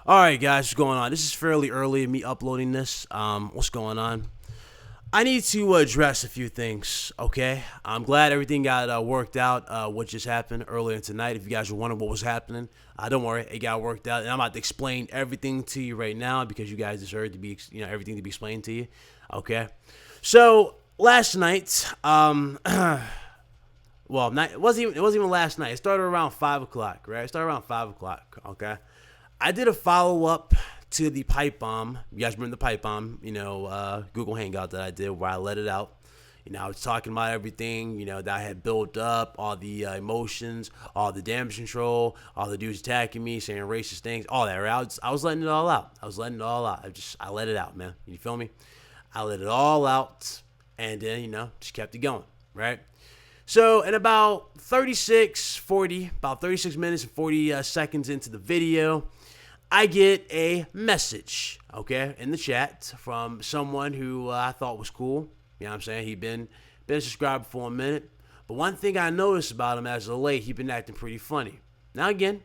All right, guys, what's going on? This is fairly early, me uploading this. What's going on? I need to address a few things, okay? I'm glad everything got worked out, what just happened earlier tonight. If you guys were wondering what was happening, don't worry, it got worked out. And I'm about to explain everything to you right now because you guys deserve to be, everything to be explained to you, okay? So, last night, well, not, it wasn't even last night. It started around 5 o'clock, right? It started around 5 o'clock, okay? I did a follow up to the pipe bomb. You guys remember the pipe bomb, Google Hangout that I did where I let it out. I was talking about everything, that I had built up, all the emotions, all the damage control, all the dudes attacking me, saying racist things, all that, right? I was letting it all out. I let it out, man. You feel me? I let it all out and then, just kept it going, right? So, in about 36 minutes and 40 seconds into the video, I get a message, okay, in the chat from someone who I thought was cool. You know what I'm saying? He'd been a subscriber for a minute. But one thing I noticed about him as of late, he'd been acting pretty funny. Now, again,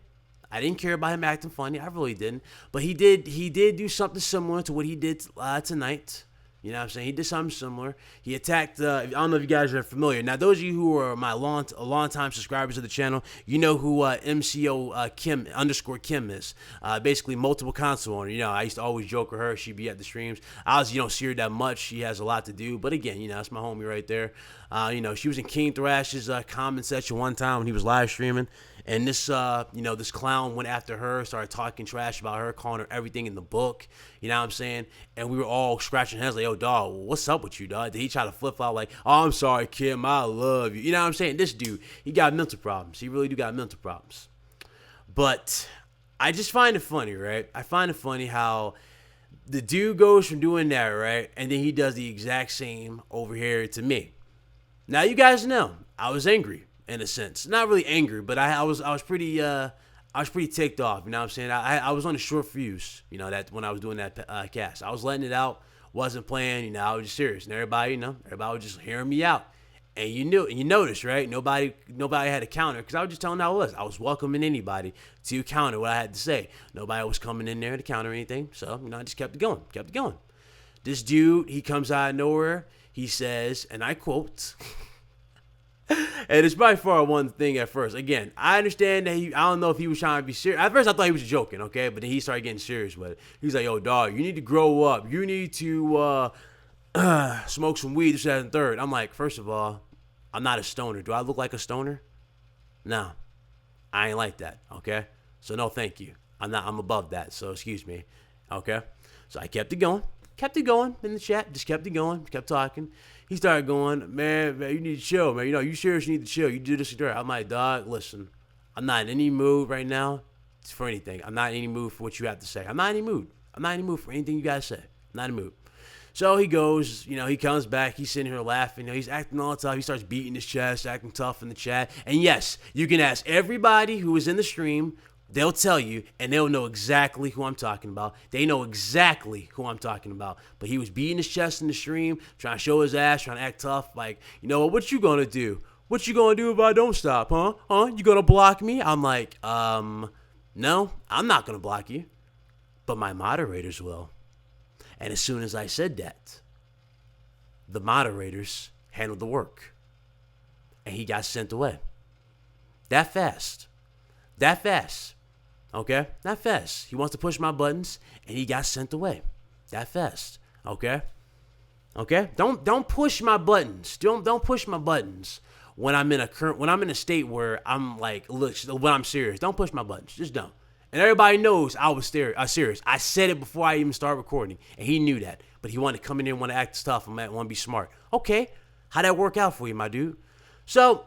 I didn't care about him acting funny. I really didn't. But he did do something similar to what he did tonight. You know what I'm saying? He did something similar. He attacked, I don't know if you guys are familiar. Now, those of you who are my long-time subscribers of the channel, you know who MCO Kim, _ Kim is. Basically, multiple console owner. I used to always joke with her. She'd be at the streams. Obviously, you don't see her that much. She has a lot to do. But again, that's my homie right there. She was in King Thrash's comment section one time when he was live streaming. And this, this clown went after her, started talking trash about her, calling her everything in the book. You know what I'm saying? And we were all scratching heads like, yo, dog, what's up with you, dog? Did he try to flip-flop like, oh, I'm sorry, Kim, I love you. You know what I'm saying? This dude, he got mental problems. He really do got mental problems. But I just find it funny, right? I find it funny how the dude goes from doing that, right? And then he does the exact same over here to me. Now, you guys know, I was angry. In a sense, not really angry, but I was pretty ticked off. You know what I'm saying? I was on a short fuse. That when I was doing that cast, I was letting it out, wasn't playing. I was just serious, and everybody was just hearing me out. And you noticed, right? Nobody had a counter because I was just telling how it was. I was welcoming anybody to counter what I had to say. Nobody was coming in there to counter anything, so I just kept it going. This dude, he comes out of nowhere. He says, and I quote. And it's by far one thing at first. Again, I understand that I don't know if he was trying to be serious. At first, I thought he was joking, okay? But then he started getting serious with it. He's like, yo, dog, you need to grow up. You need to smoke some weed, this, that, and third. I'm like, first of all, I'm not a stoner. Do I look like a stoner? No. I ain't like that, okay? So no, thank you. I'm above that, so excuse me, okay? So I kept it going in the chat. Just kept it going, kept talking. He started going, man, you need to chill, man. You seriously need to chill. You do this and that. I'm like, dog, listen, I'm not in any mood right now for anything. I'm not in any mood for what you have to say. I'm not in any mood. I'm not in any mood for anything you guys say. I'm not in a mood. So he goes, he comes back. He's sitting here laughing. He's acting all tough. He starts beating his chest, acting tough in the chat. And yes, you can ask everybody who was in the stream. They'll tell you, and they'll know exactly who I'm talking about. They know exactly who I'm talking about. But he was beating his chest in the stream, trying to show his ass, trying to act tough. Like, what you gonna do? What you gonna do if I don't stop, huh? You gonna block me? I'm like, no, I'm not gonna block you. But my moderators will. And as soon as I said that, the moderators handled the work. And he got sent away. That fast. Okay? That fast. He wants to push my buttons, and he got sent away. That fast. Okay? Don't push my buttons. Don't push my buttons when I'm in a state where I'm like, look, when I'm serious. Don't push my buttons. Just don't. And everybody knows I was serious. I said it before I even started recording, and he knew that. But he wanted to come in there and want to act tough and want to be smart. Okay, how'd that work out for you, my dude? So,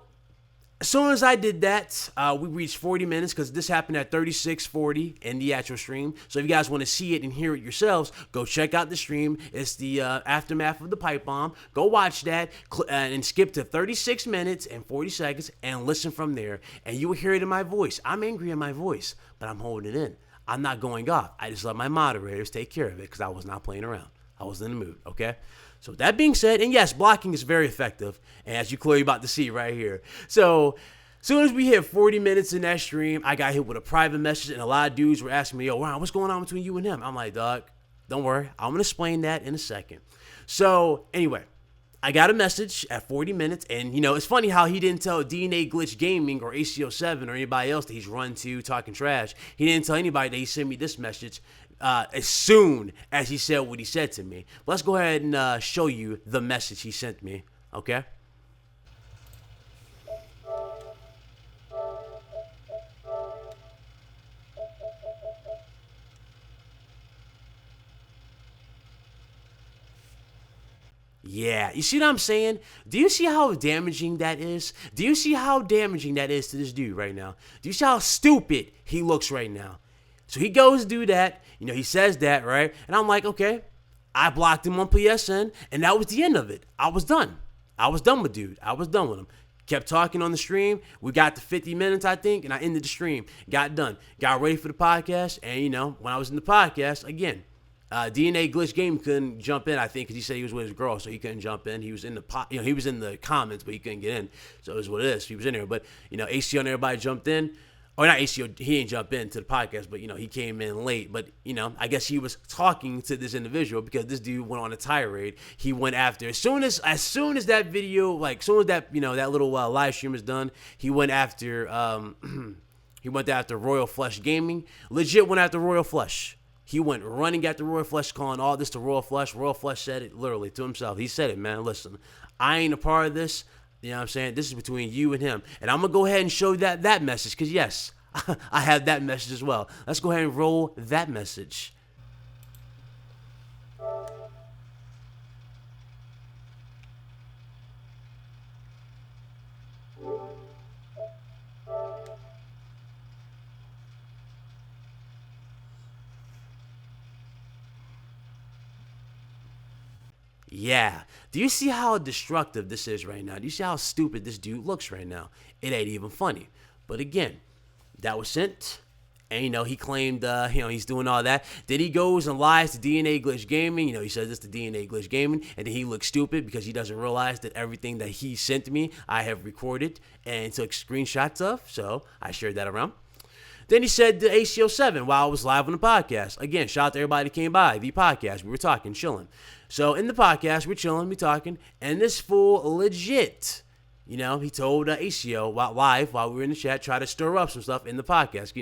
as soon as I did that, we reached 40 minutes because this happened at 36:40 in the actual stream. So if you guys want to see it and hear it yourselves, go check out the stream. It's the aftermath of the pipe bomb. Go watch that and skip to 36 minutes and 40 seconds and listen from there. And you will hear it in my voice. I'm angry in my voice, but I'm holding it in. I'm not going off. I just let my moderators take care of it because I was not playing around. I was in the mood, okay? So that being said, and yes, blocking is very effective, and as you're clearly about to see right here. So Soon as we hit 40 minutes in that stream, I got hit with a private message, and a lot of dudes were asking me, yo, Ron, what's going on between you and him? I'm like, dog, don't worry. I'm going to explain that in a second. So, anyway, I got a message at 40 minutes, and, it's funny how he didn't tell DNA Glitch Gaming or ACO7 or anybody else that he's run to talking trash. He didn't tell anybody that he sent me this message as soon as he said what he said to me. But let's go ahead and show you the message he sent me, okay? Yeah, you see what I'm saying? Do you see how damaging that is? Do you see how damaging that is to this dude right now? Do you see how stupid he looks right now? So he goes to do that, he says that, right? And I'm like, okay, I blocked him on PSN, and that was the end of it. I was done. I was done with dude. I was done with him. Kept talking on the stream. We got to 50 minutes, I think, and I ended the stream. Got done. Got ready for the podcast, and, when I was in the podcast, again, DNA Glitch Game couldn't jump in, I think, because he said he was with his girl, so he couldn't jump in. He was in the he was in the comments, but he couldn't get in. So it is what it is. He was in there, but ACO and everybody jumped in. Or not ACO, he didn't jump into the podcast, but he came in late. But I guess he was talking to this individual because this dude went on a tirade. He went after as soon as that video, like as soon as that that little live stream is done, he went after Royal Flush Gaming. Legit went after Royal Flush. He went running at the Royal Flush, calling all this to Royal Flush. Royal Flush said it literally to himself. He said it, man. Listen, I ain't a part of this. You know what I'm saying? This is between you and him. And I'm going to go ahead and show that message because, yes, I have that message as well. Let's go ahead and roll that message. Yeah. Do you see how destructive this is right now? Do you see how stupid this dude looks right now? It ain't even funny. But again, that was sent. And, he claimed, he's doing all that. Then he goes and lies to DNA Glitch Gaming. He says this to DNA Glitch Gaming. And then he looks stupid because he doesn't realize that everything that he sent me, I have recorded and took screenshots of. So I shared that around. Then he said to ACO7 while I was live on the podcast. Again, shout out to everybody that came by, the podcast. We were talking, chilling. So in the podcast, we're chilling, we talking, and this fool legit, he told ACO live while we were in the chat, try to stir up some stuff in the podcast,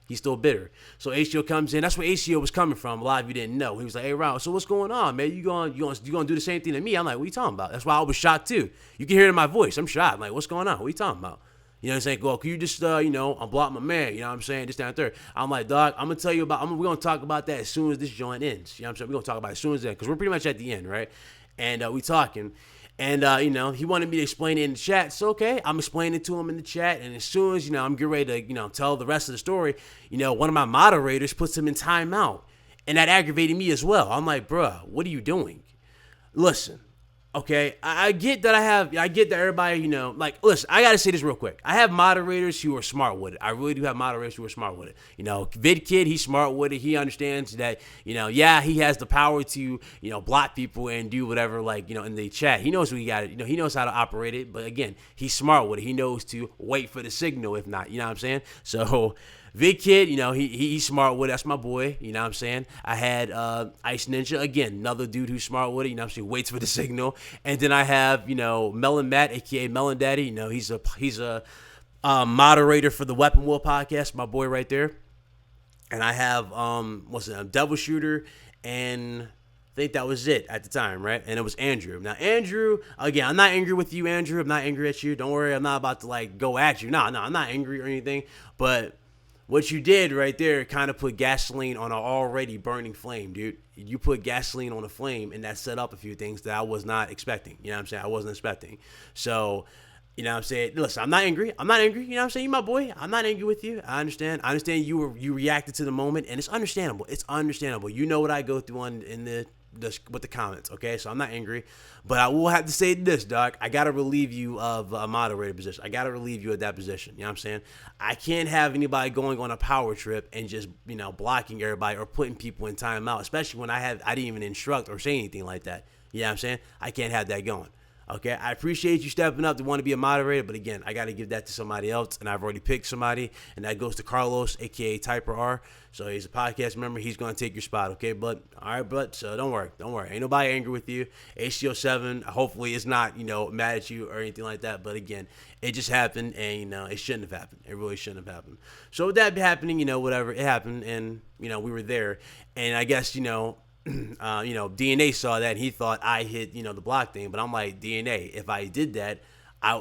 he's still bitter. So ACO comes in, that's where ACO was coming from. A lot of you didn't know. He was like, hey, Ron, so what's going on, man? You gonna do the same thing to me? I'm like, what are you talking about? That's why I was shocked too. You can hear it in my voice. I'm shocked. I'm like, what's going on? What are you talking about? You know what I'm saying? Well, can you just, unblock my man? You know what I'm saying? Just down there. I'm like, dog, I'm going to tell you about, we're going to talk about that as soon as this joint ends. You know what I'm saying? We're going to talk about it as soon as that, because we're pretty much at the end, right? And we talking. And, he wanted me to explain it in the chat. So, okay, I'm explaining it to him in the chat. And as soon as, I'm getting ready to, tell the rest of the story, one of my moderators puts him in timeout. And that aggravated me as well. I'm like, bruh, what are you doing? Listen. Okay, I get that everybody, listen, I got to say this real quick. I have moderators who are smart with it. I really do have moderators who are smart with it. VidKid, he's smart with it. He understands that, he has the power to, block people and do whatever, in the chat. He knows what he got it. He knows how to operate it. But again, he's smart with it. He knows to wait for the signal, if not, you know what I'm saying? So VidKid, he's smart with it. That's my boy, you know what I'm saying? I had Ice Ninja, again, another dude who's smart with it, you know what I'm saying? Waits for the signal. And then I have, Melon Matt, a.k.a. Melon Daddy. He's a moderator for the Weapon Wheel podcast, my boy right there. And I have, Devil Shooter, and I think that was it at the time, right? And it was Andrew. Now, Andrew, again, I'm not angry with you, Andrew. I'm not angry at you. Don't worry, I'm not about to, go at you. No, I'm not angry or anything. But what you did right there kind of put gasoline on an already burning flame, dude. You put gasoline on a flame, and that set up a few things that I was not expecting. You know what I'm saying? I wasn't expecting. So, you know what I'm saying? Listen, I'm not angry. You know what I'm saying? You my boy. I'm not angry with you. I understand. You reacted to the moment, and it's understandable. It's understandable. You know what I go through with the comments, okay? So I'm not angry, but I will have to say this, Doc. I got to relieve you of a moderator position. I got to relieve you of that position. You know what I'm saying? I can't have anybody going on a power trip and just, blocking everybody or putting people in timeout, especially when I didn't even instruct or say anything like that. You know what I'm saying? I can't have that going. Okay, I appreciate you stepping up to want to be a moderator, but again, I got to give that to somebody else, and I've already picked somebody, and that goes to Carlos, aka Typer R. So he's a podcast member. He's gonna take your spot, okay? But all right, but so don't worry. Ain't nobody angry with you. HCO7, hopefully, is not mad at you or anything like that. But again, it just happened, and it shouldn't have happened. It really shouldn't have happened. So with that happening, whatever, it happened, and we were there, and I guess DNA saw that and he thought I hit the block thing, but I'm like, DNA, if I did that,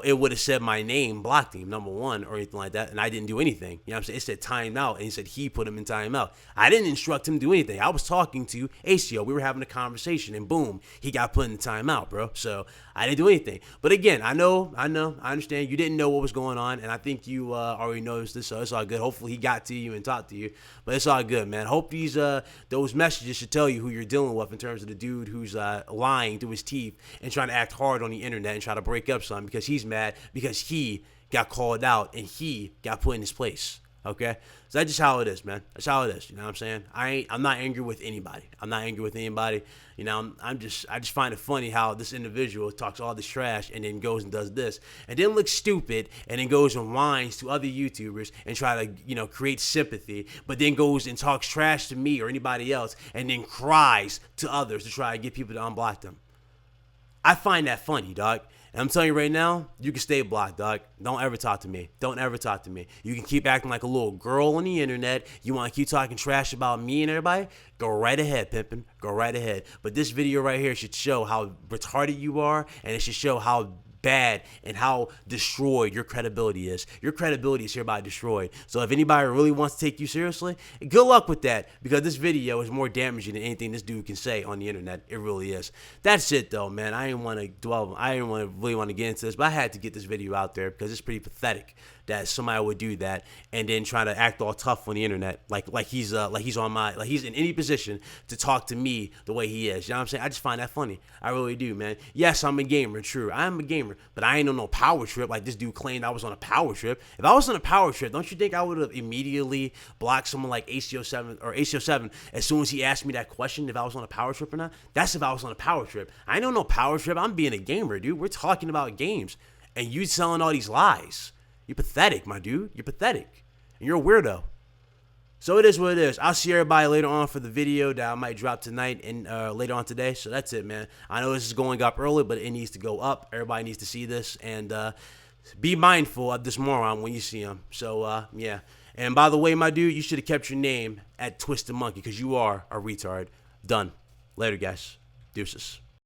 it would have said my name, blocked him, number one, or anything like that, and I didn't do anything. You know what I'm saying? It said timeout, and he said he put him in timeout. I didn't instruct him to do anything. I was talking to ACO. We were having a conversation, and boom, he got put in timeout, bro. So I didn't do anything. But again, I understand you didn't know what was going on, and I think you already noticed this, so it's all good. Hopefully he got to you and talked to you, but it's all good, man. Hope those messages should tell you who you're dealing with in terms of the dude who's lying through his teeth and trying to act hard on the internet and try to break up something because he's mad because he got called out and he got put in his place. Okay, so that's just how it is, man. That's how it is. You know what I'm saying? I'm not angry with anybody. I just find it funny how this individual talks all this trash and then goes and does this and then looks stupid and then goes and whines to other YouTubers and try to create sympathy, but then goes and talks trash to me or anybody else and then cries to others to try to get people to unblock them. I find that funny, dog. And I'm telling you right now, you can stay blocked, dog. Don't ever talk to me. Don't ever talk to me. You can keep acting like a little girl on the internet. You want to keep talking trash about me and everybody? Go right ahead, pimpin'. Go right ahead. But this video right here should show how retarded you are, and it should show how bad and how destroyed your credibility is. Your credibility is hereby destroyed. So if anybody really wants to take you seriously, good luck with that, because this video is more damaging than anything this dude can say on the internet. It really is. That's it though, man. I didn't want to really want to get into this, but I had to get this video out there because it's pretty pathetic that somebody would do that and then try to act all tough on the internet like he's in any position to talk to me the way he is. You know what I'm saying? I just find that funny. I really do, man. Yes, I'm a gamer, true. I am a gamer, but I ain't on no power trip like this dude claimed I was on a power trip. If I was on a power trip, don't you think I would have immediately blocked someone like ACO7 as soon as he asked me that question if I was on a power trip or not? That's if I was on a power trip. I ain't on no power trip. I'm being a gamer, dude. We're talking about games, and you selling all these lies. You're pathetic, my dude. You're pathetic. And you're a weirdo. So it is what it is. I'll see everybody later on for the video that I might drop tonight and later on today. So that's it, man. I know this is going up early, but it needs to go up. Everybody needs to see this. And be mindful of this moron when you see him. So, yeah. And by the way, my dude, you should have kept your name at Twisted Monkey because you are a retard. Done. Later, guys. Deuces.